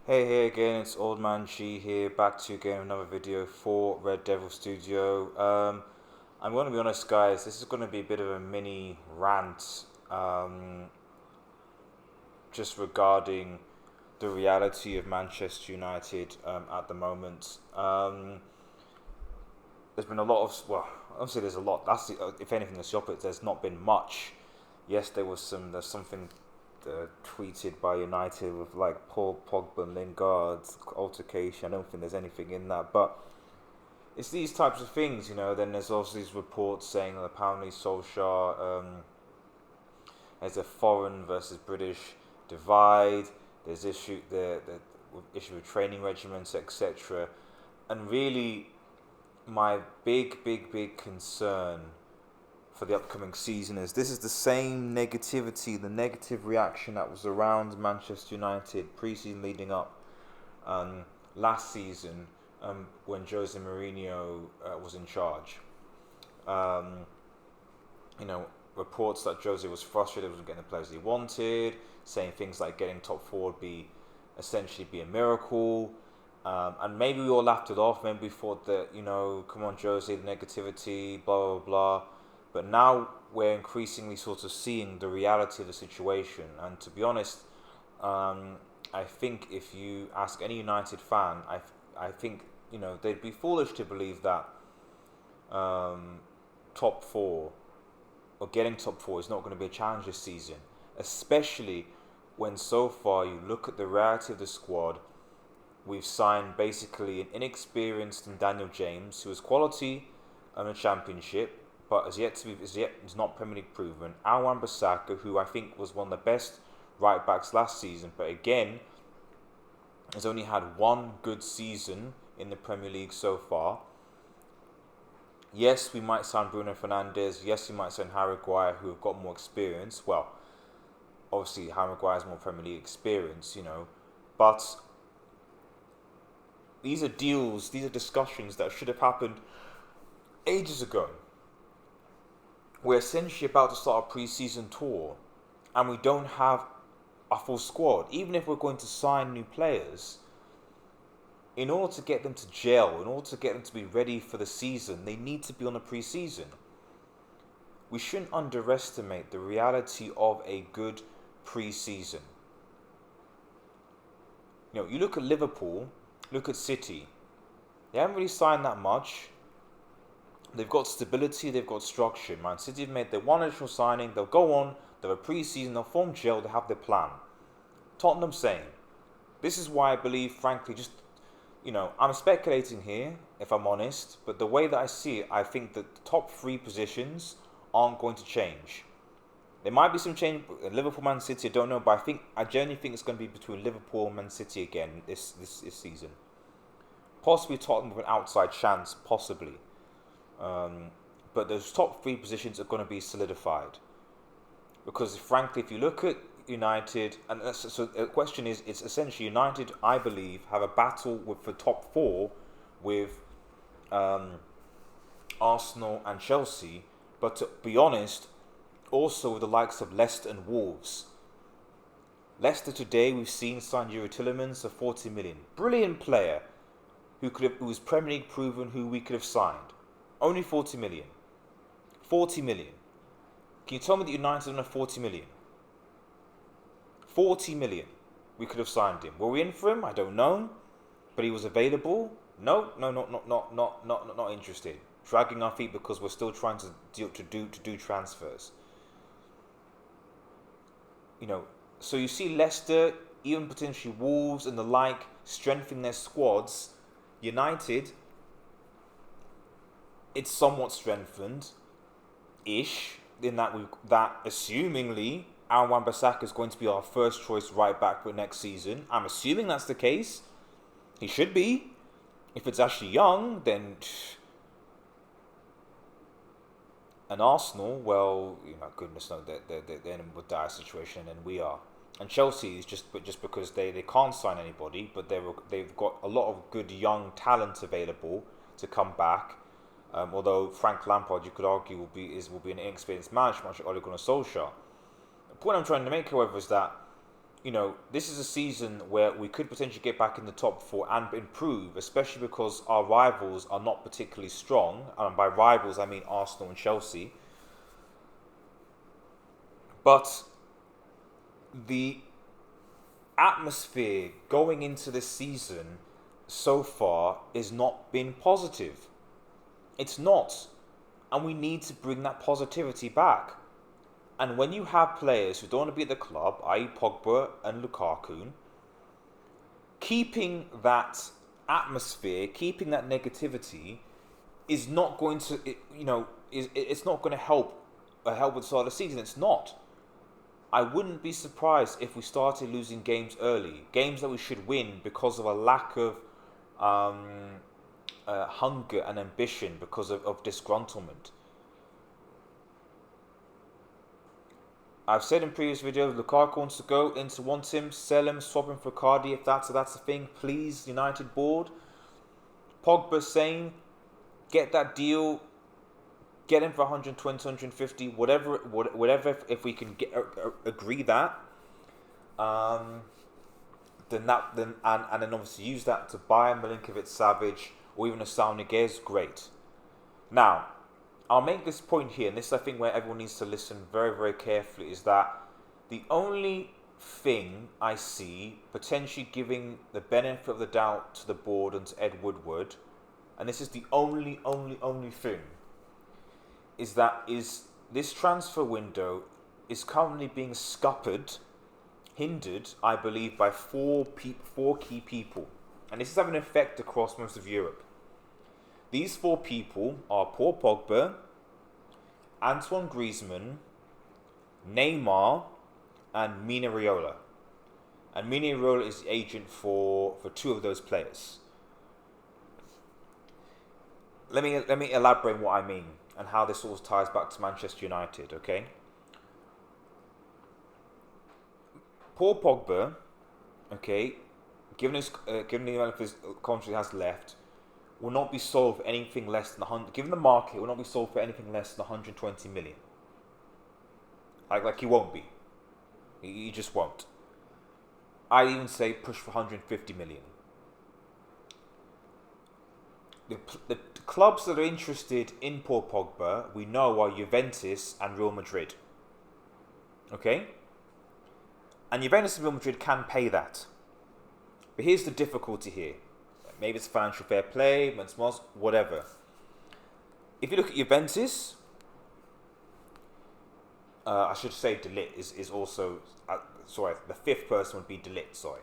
Hey again, it's Old Man G here, back to again with another video for Red Devil Studio. I'm going to be honest, guys, this is going to be a bit of a mini rant, just regarding the reality of Manchester United at the moment. There's been a lot of, well, obviously there's a lot. If anything, it's the opposite. There's not been much. Yes, there's something tweeted by United with like Paul Pogba and Lingard's altercation. I don't think there's anything in that, but it's these types of things, you know. Then there's also these reports saying that apparently Solskjaer has a foreign versus British divide. There's issue with training regimens, etc. And really, my big concern for the upcoming season is this is the same negativity, the negative reaction that was around Manchester United pre-season leading up last season when Jose Mourinho was in charge. Um, you know, reports that Jose was frustrated, wasn't getting the players he wanted, saying things like getting top four would essentially be a miracle. And maybe we all laughed it off. Maybe we thought that, come on, Jose, the negativity, blah, blah, blah. But now we're increasingly sort of seeing the reality of the situation. And to be honest, I think if you ask any United fan, I think, they'd be foolish to believe that top four or getting top four is not going to be a challenge this season. Especially when so far you look at the reality of the squad. We've signed basically an inexperienced Daniel James, who is quality in the Championship, but is not Premier League proven. Wan-Bissaka, who I think was one of the best right backs last season, but again has only had one good season in the Premier League so far. Yes, we might sign Bruno Fernandes. Yes, we might sign Harry Maguire, who have got more experience. Well, obviously Harry Maguire has more Premier League experience, but these are deals, these are discussions that should have happened ages ago. We're essentially about to start a pre-season tour, and we don't have a full squad. Even if we're going to sign new players, in order to get them to gel, in order to get them to be ready for the season, they need to be on a pre-season. We shouldn't underestimate the reality of a good pre-season. You look at Liverpool, look at City. They haven't really signed that much. They've got stability, they've got structure. Man City have made their one initial signing, they'll go on, they'll have a pre-season, they'll form gel, they have their plan. Tottenham same. This is why I believe, frankly, I'm speculating here, if I'm honest, but the way that I see it, I think that the top three positions aren't going to change. There might be some change, Liverpool, Man City, I don't know, but I genuinely think it's going to be between Liverpool and Man City again this season. Possibly Tottenham with an outside chance, possibly. But those top three positions are going to be solidified. Because frankly, if you look at United, and so the question is, it's essentially United, I believe, have a battle for top four with Arsenal and Chelsea. But to be honest, also with the likes of Leicester and Wolves. Leicester today, we've seen sign Yuri Tillemans for 40 million. Brilliant player who was Premier League proven, who we could have signed. Only 40 million. 40 million. Can you tell me that United don't have 40 million? 40 million. We could have signed him. Were we in for him? I don't know. But he was available? No, not interested. Dragging our feet because we're still trying to do transfers. So you see Leicester, even potentially Wolves and the like, strengthening their squads. United, it's somewhat strengthened-ish, in that assumingly Wan-Bissaka is going to be our first choice right back for next season. I'm assuming that's the case. He should be. If it's actually young, then... And Arsenal, well, goodness knows, they're in a more dire situation than we are. And Chelsea is just because they can't sign anybody, but they've got a lot of good young talent available to come back. Although Frank Lampard, you could argue, will be an inexperienced manager, much like Ole Gunnar Solskjaer. The point I'm trying to make, however, is that this is a season where we could potentially get back in the top four and improve, especially because our rivals are not particularly strong. And by rivals, I mean Arsenal and Chelsea. But the atmosphere going into this season so far is not been positive. It's not. And we need to bring that positivity back. And when you have players who don't want to be at the club, i.e. Pogba and Lukaku, keeping that atmosphere, keeping that negativity is not going to, it's not going to help with the start of the season. It's not. I wouldn't be surprised if we started losing games early, games that we should win because of a lack of hunger and ambition, because of disgruntlement. I've said in previous videos, Lukaku wants to go, Inter wants him, sell him, swap him for Cardi if that's the thing. Please, United board. Pogba saying, get that deal, get him for 120, 150, whatever. If we can agree that, then obviously use that to buy Milinkovic-Savic or even a Saúl great. Now, I'll make this point here, and this is I think where everyone needs to listen very, very carefully, is that the only thing I see potentially giving the benefit of the doubt to the board and to Ed Woodward, and this is the only thing, is this transfer window is currently being hindered, I believe, by four key people. And this is having an effect across most of Europe. These four people are Paul Pogba, Antoine Griezmann, Neymar, and Mino Raiola. And Mino Raiola is the agent for two of those players. Let me elaborate what I mean and how this all ties back to Manchester United, okay? Paul Pogba, okay, given the amount of his contract he has left, will not be sold for anything less than 100. Given the market, will not be sold for anything less than 120 million. Like he won't be. He just won't. I'd even say push for 150 million. The clubs that are interested in Paul Pogba, we know, are Juventus and Real Madrid. Okay? And Juventus and Real Madrid can pay that. But here's the difficulty here. Maybe it's financial fair play, whatever. If you look at Juventus, I should say De Ligt is also... the fifth person would be De Ligt, sorry.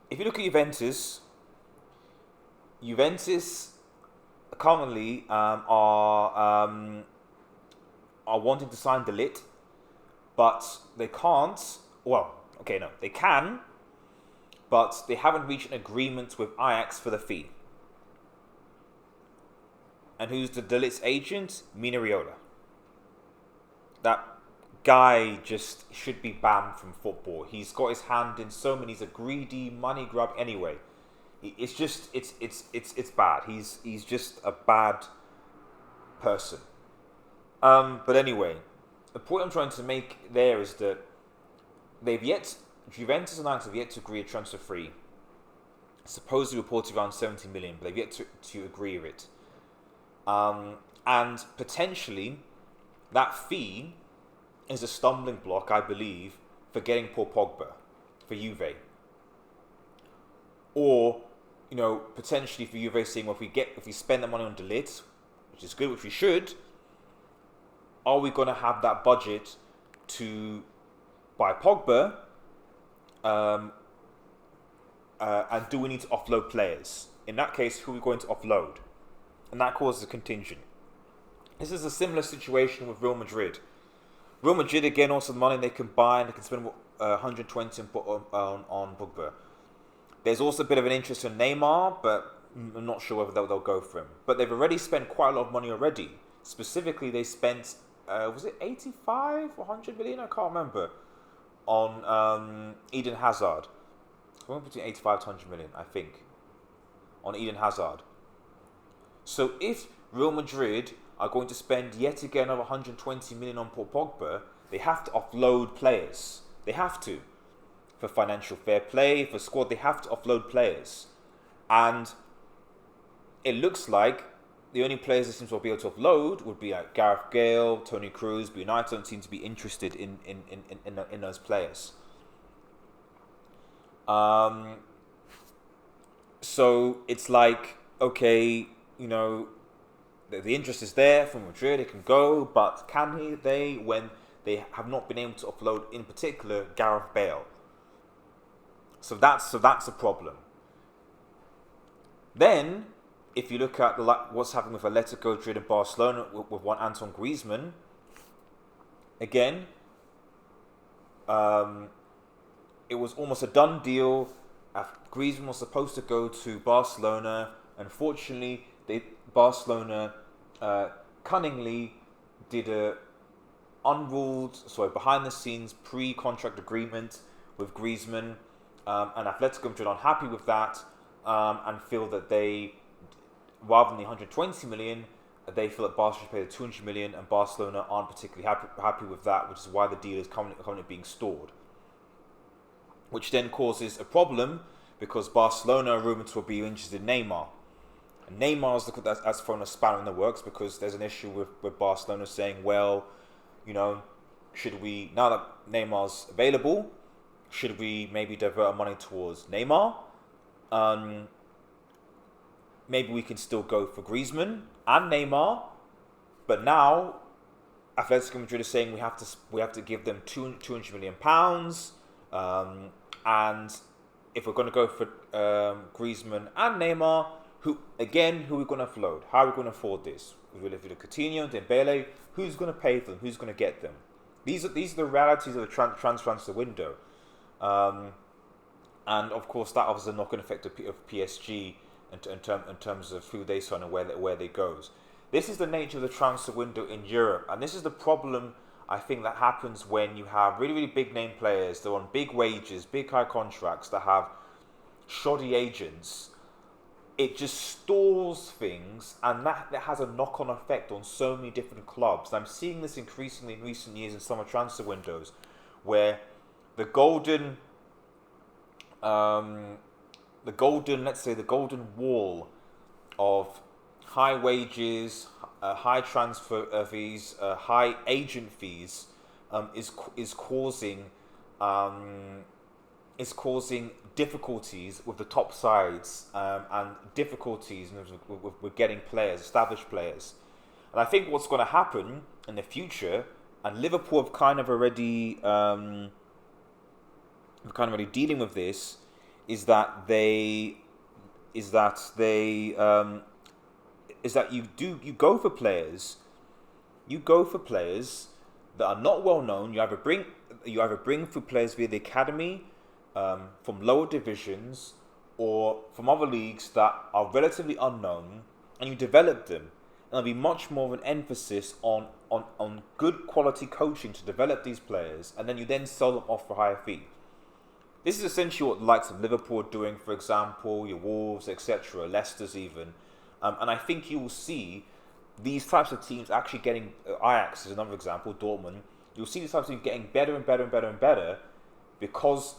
If you look at Juventus currently are wanting to sign De Ligt, but they can't. Well, okay, no, they can, but they haven't reached an agreement with Ajax for the fee. And who's the De Ligt's agent? Mino Raiola. That guy just should be banned from football. He's got his hand in so many. He's a greedy money grub anyway. It's just it's bad. He's just a bad person. But anyway, the point I'm trying to make there is that Juventus and Ajax have yet to agree a transfer fee. Supposedly reported around 70 million, but they've yet to agree with it. And potentially, that fee is a stumbling block, I believe, for getting Paul Pogba for Juve. Or, potentially for Juve saying, well, if we spend the money on De Ligt, which is good, which we should, are we going to have that budget to buy Pogba? And do we need to offload players? In that case, who are we going to offload? And that causes a contingent. This is a similar situation with Real Madrid. Real Madrid, again, also the money they can buy, and they can spend 120 and put on Pogba. There's also a bit of an interest in Neymar, but I'm not sure whether they'll go for him. But they've already spent quite a lot of money already. Specifically, they spent, was it 85 or 100 million? I can't remember. On Eden Hazard. Somewhere between 85 to 100 million, I think. On Eden Hazard. So if Real Madrid are going to spend yet again another 120 million on Paul Pogba, they have to offload players. They have to. For financial fair play, for squad, they have to offload players. And it looks like the only players that seem to be able to offload would be like Gareth Gale, Tony Cruz, but United don't seem to be interested in those players. So it's like, okay, you know, the interest is there from Madrid, it can go, but can they when they have not been able to offload, in particular, Gareth Bale? So that's a problem. Then, if you look at what's happening with Atletico Madrid and Barcelona with one Antoine Griezmann, again, it was almost a done deal. Griezmann was supposed to go to Barcelona. Unfortunately, Barcelona cunningly did a behind the scenes pre-contract agreement with Griezmann, and Atletico Madrid aren't happy with that, and feel that they, rather than the 120 million, they feel that Barcelona should pay the 200 million, and Barcelona aren't particularly happy with that, which is why the deal is currently being stalled. Which then causes a problem because Barcelona are rumoured to be interested in Neymar. And Neymar's that's thrown a spanner in the works because there's an issue with Barcelona saying, well, you know, should we, now that Neymar's available, should we maybe divert our money towards Neymar? Maybe we can still go for Griezmann and Neymar, but now Atletico Madrid is saying we have to give them £200 million, and if we're going to go for Griezmann and Neymar, who are we going to offload? How are we going to afford this? Will it be Coutinho, Dembele? Who's going to pay for them? Who's going to get them? These are the realities of the transfer window, and of course that offers a knock-on effect of PSG in terms of who they sign and where they goes. This is the nature of the transfer window in Europe, and this is the problem I think that happens when you have really, really big name players. They're on big wages, big high contracts that have shoddy agents. It just stalls things, and that has a knock-on effect on so many different clubs. And I'm seeing this increasingly in recent years in summer transfer windows, where the golden wall of high wages, high transfer fees, high agent fees, is causing difficulties with the top sides, and difficulties with getting players, established players. And I think what's going to happen in the future, and Liverpool have kind of already dealing with this, is that you go for players that are not well known. You either bring through players via the academy, from lower divisions, or from other leagues that are relatively unknown, and you develop them. And there'll be much more of an emphasis on good quality coaching to develop these players, and then you then sell them off for a higher fee. This is essentially what the likes of Liverpool are doing, for example, your Wolves, etc., Leicester's even. And I think you will see these types of teams actually getting, Ajax is another example, Dortmund, you'll see these types of teams getting better and better and better and better, because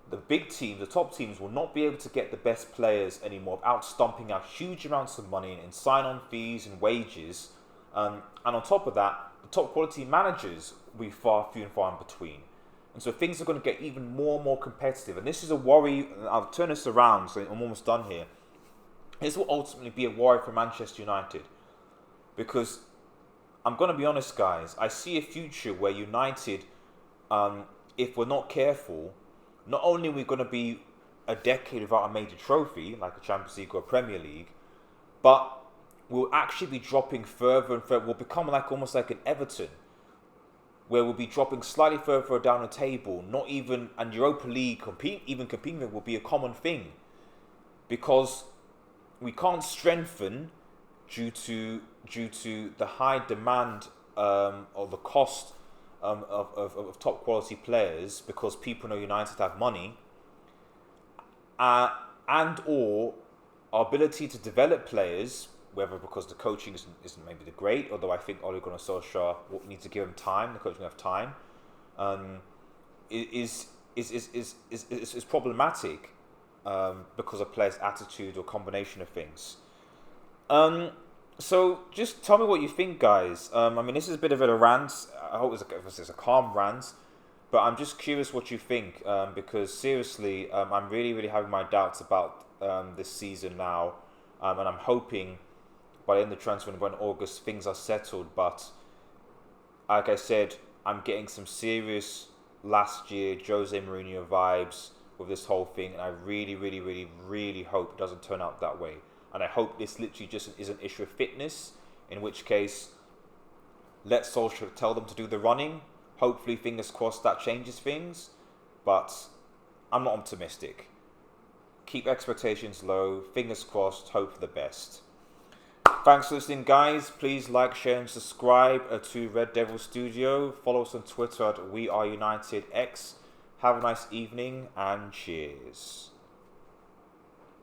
the big teams, the top teams, will not be able to get the best players anymore without stumping out huge amounts of money in sign-on fees and wages. And on top of that, the top quality managers will be few and far in between. And so things are going to get even more and more competitive. And this is a worry. I'll turn this around, so I'm almost done here. This will ultimately be a worry for Manchester United. Because I'm going to be honest, guys, I see a future where United, if we're not careful, not only are we going to be a decade without a major trophy, like a Champions League or a Premier League, but we'll actually be dropping further and further. We'll become almost like an Everton, where we'll be dropping slightly further down the table. Not even, and Europa League competing with will be a common thing, because we can't strengthen due to the high demand or the cost of top quality players, because people know United have money, and or our ability to develop players, whether because the coaching isn't maybe the great, although I think Ole Gunnar Solskjaer will need to give him time, the coach will have time, is problematic because of players' attitude or combination of things. So just tell me what you think, guys. I mean, this is a bit of a rant. I hope it's a calm rant, but I'm just curious what you think because seriously, I'm really having my doubts about this season now, and I'm hoping by the end of the transfer window in August things are settled. But like I said, I'm getting some serious last year Jose Mourinho vibes with this whole thing, and I really hope it doesn't turn out that way. And I hope this literally just is an issue of fitness, in which case, let Solskjaer tell them to do the running. Hopefully, fingers crossed, that changes things. But I'm not optimistic. Keep expectations low. Fingers crossed. Hope for the best. Thanks for listening, guys. Please like, share, and subscribe to Red Devil Studio. Follow us on Twitter at WeAreUnitedX. Have a nice evening and cheers.